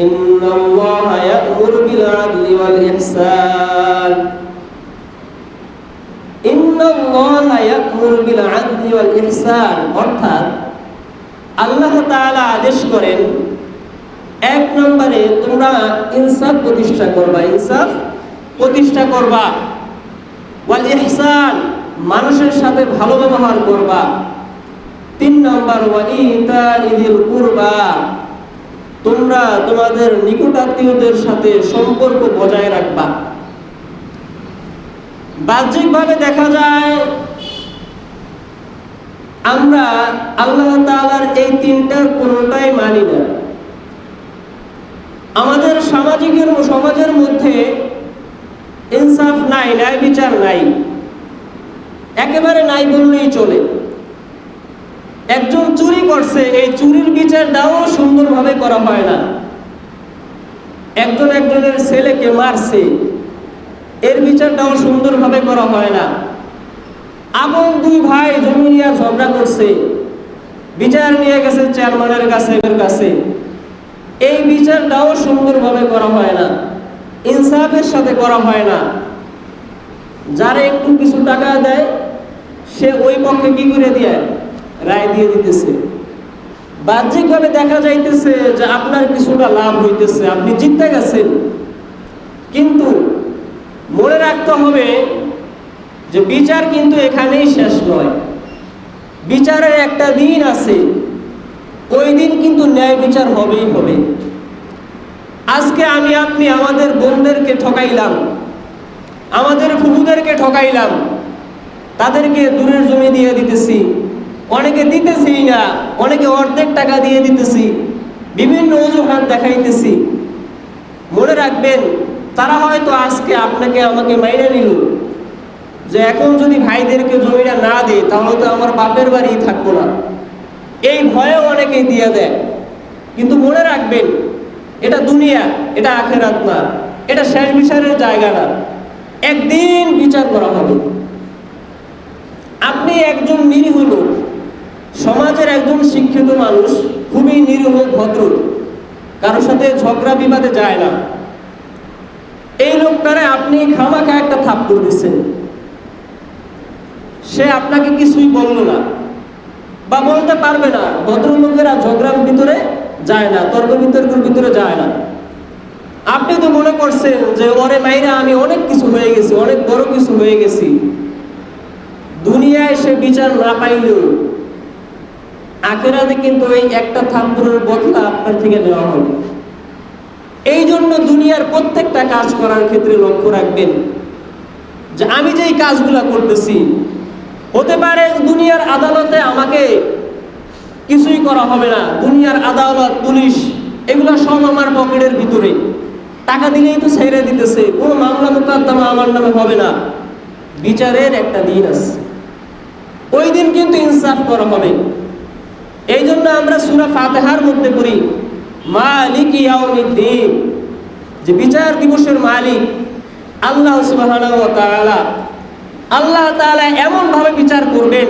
ইন্নাল্লাহা ইয়া'মুরু বিল আদলি ওয়াল ইহসান। ইন্নাল্লাহা ইয়া'মুরু বিল আদলি ওয়াল ইহসান অর্থাৎ আল্লাহ তাআলা আদেশ করেন, এক নম্বরে তোমরা ইনসাফ প্রতিষ্ঠা করবা, ইনসাফ প্রতিষ্ঠা করবা। ওয়াল ইহসান মানুষের সাথে ভালো ব্যবহার করবা। 3 নম্বর ওয়াইতাইযিল কুরবা তোমরা তোমাদের নিকটাত্মীয়দের সাথে সম্পর্ক বজায় রাখবা। বাহ্যিকভাবে দেখা যায় আমরা আল্লাহ তাআলার এই 3টার কোনোটাই মানি না। আমাদের সমাজের মধ্যে ইনসাফ নাই, ন্যায় বিচার নাই, একেবারে নাই বললেই চলে। একজন চুরি করছে, এই চুরির বিচারটাও সুন্দরভাবে করা হয় না। একজনের ছেলেকে মারছে, এর বিচারটাও সুন্দরভাবে করা হয় না। আপন 2 ভাই জমি নিয়ে ঝগড়া করছে, বিচার নিয়ে গেছে চেয়ারম্যানের কাছে, এই বিচারটাও সুন্দরভাবে করা হয় না, ইনসাফের সাথে করা হয় না। যারা একটু কিছু টাকা দেয় সে ওই পক্ষে কি করে দিয়ে রায় দিয়ে দিতেছে। বাহ্যিকভাবে দেখা যাইতেছে যে আপনার কিছুটা লাভ হইতেছে, আপনি জিতে গেছেন, কিন্তু মনে রাখতে হবে যে বিচার কিন্তু এখানেই শেষ নয়। বিচারের একটা দিন আছে, ওই দিন কিন্তু ন্যায় বিচার হবেই হবে। আজকে আপনি আমাদের বোনদেরকে ঠকাইলাম, আমাদের ফুফুদেরকে ঠকাইলাম, তাদেরকে দূরের জমি দিয়ে দিতেছি, অনেকে দিতেছি না, অনেকে অর্ধেক টাকা দিয়ে দিতেছি, বিভিন্ন অজুহাত দেখাইতেছি। মনে রাখবেন তারা হয়তো আজকে আপনাকে আমাকে মাইনে নিল যে এখন যদি ভাইদেরকে জমিটা না দেয় তাহলে তো আমার বাপের বাড়ি থাকবো না, এই ভয়ে অনেকেই দিয়ে দেয়। কিন্তু মনে রাখবেন এটা দুনিয়া, এটা আখিরাত না, এটা শেষ বিচারের জায়গা না, একদিন বিচার করা হবে। আপনি একজন নিরীহ লোক, সমাজের একজন শিক্ষিত মানুষ, খুবই নিরীহ ভদ্র, কারোর সাথে ঝগড়া বিবাদে যায় না, এই লোকটারে আপনি খামাখা একটা থাপ্পড় দিচ্ছেন, সে আপনাকে কিছুই বলল না বা বলতে পারবে না। ভদ্রলোকেরা ঝগড়ার ভিতরে যায় না, তর্ক বিতর্কের ভিতরে যায় না। আপনি তো মনে করছেন যে ওরে মাইরা আমি অনেক কিছু হয়ে গেছি, অনেক বড় কিছু হয়ে গেছি। দুনিয়ায় সে বিচার না পাইলেও আখিরাতে কিন্তু এই একটা থাপ্পড়ের বদলা আপনার থেকে নেওয়া হবে। এই জন্য দুনিয়ার প্রত্যেকটা কাজ করার ক্ষেত্রে লক্ষ্য রাখবেন যে আমি যেই কাজগুলা করতেছি, হতে পারে দুনিয়ার আদালতে আমাকে কিছুই করা হবে না, দুনিয়ার আদালত, পুলিশ এগুলো সব আমার পকেটের ভিতরে, টাকা দিলেই তো ছেড়ে দিতেছে, কোনো মামলা মোকদ্দমা আমার নামে হবে না। বিচারের একটা দিন আছে, ওই দিন কিন্তু ইনসাফ করা হবে। এই জন্য আমরা সূরা ফাতিহার মধ্যে পড়ি মালিকি ইয়াউমিদ্দিন, যে বিচার দিবসের মালিক আল্লাহ সুবহানাহু ওয়া তাআলা। আল্লাহ তাআলা এমন ভাবে বিচার করবেন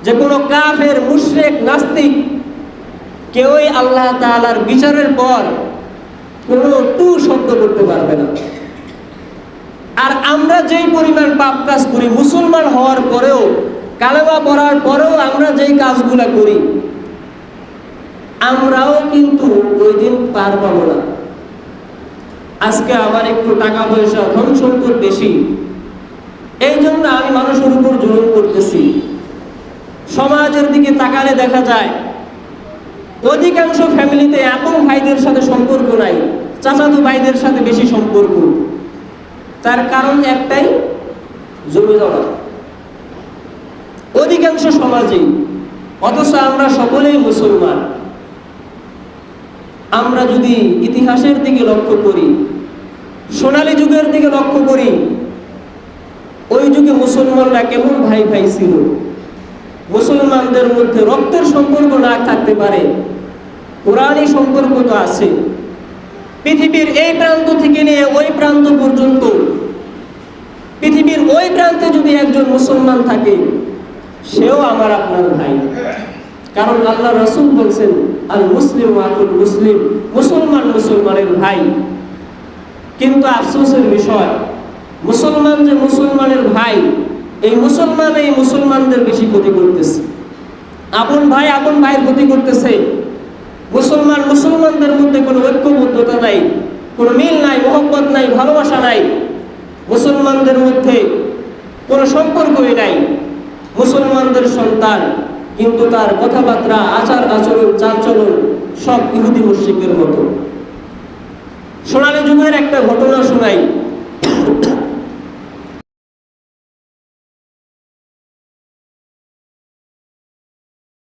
যে কোনো কাফের, মুশরিক, নাস্তিক কেউই আল্লাহ তাআলার বিচারের পর কোনো টু শব্দ করতে পারবে না। আর আমরা যেই পরিমাণ পাপ কাজ করি, মুসলমান হওয়ার পরেও, কালেমা পড়ার পরেও আমরা যেই কাজগুলা করি, আমরাও কিন্তু ওই দিন পার পাবো না। আজকে আমার একটু টাকা পয়সা, ধন সম্পদ বেশি, এই জন্য আমি মানুষের উপর জুলুম করতেছি। সমাজের দিকে তাকালে দেখা যায় অধিকাংশ ফ্যামিলিতে আপন ভাইদের সাথে সম্পর্ক নাই, চাচাতো ভাইদের সাথে বেশি সম্পর্ক। তার কারণ একটাই, জমি জমা, অধিকাংশ সমাজে। অথচ আমরা সকলেই মুসলমান। আমরা যদি ইতিহাসের দিকে লক্ষ্য করি, সোনালী যুগের দিকে লক্ষ্য করি, ওই যুগে মুসলমানরা কেমন ভাই ভাই ছিল। মুসলমানদের মধ্যে রক্তের সম্পর্ক না থাকতে পারে, কোরআনী সম্পর্ক তো আছে। পৃথিবীর এই প্রান্ত থেকে নিয়ে ওই প্রান্ত পর্যন্ত, পৃথিবীর ওই প্রান্তে যদি একজন মুসলমান থাকে, সেও আমার আপনার ভাই। কারণ আল্লাহ রাসূল বলছেন আল মুসলিম আকুল মুসলিম, মুসলমান মুসলমান মুসলমানের ভাই, কিন্তু আফসোসের বিষয় মুসলমান যে মুসলমানের ভাই, এই মুসলমানদের বেশি ক্ষতি করতেছে। আপন ভাইয়ের ক্ষতি করতেছে। মুসলমানদের মধ্যে কোনো ঐক্যবদ্ধতা নাই, কোনো মিল নাই, মহব্বত নাই, ভালোবাসা নাই। মুসলমানদের মধ্যে কোনো সম্পর্কই নাই। মুসলমানদের সন্তান, কিন্তু তার কথাবার্তা, আচার আচরণ, চালচলন সব ইহুদি মুশরিকের মতো। সোনালী যুগের একটা ঘটনা শোনাই।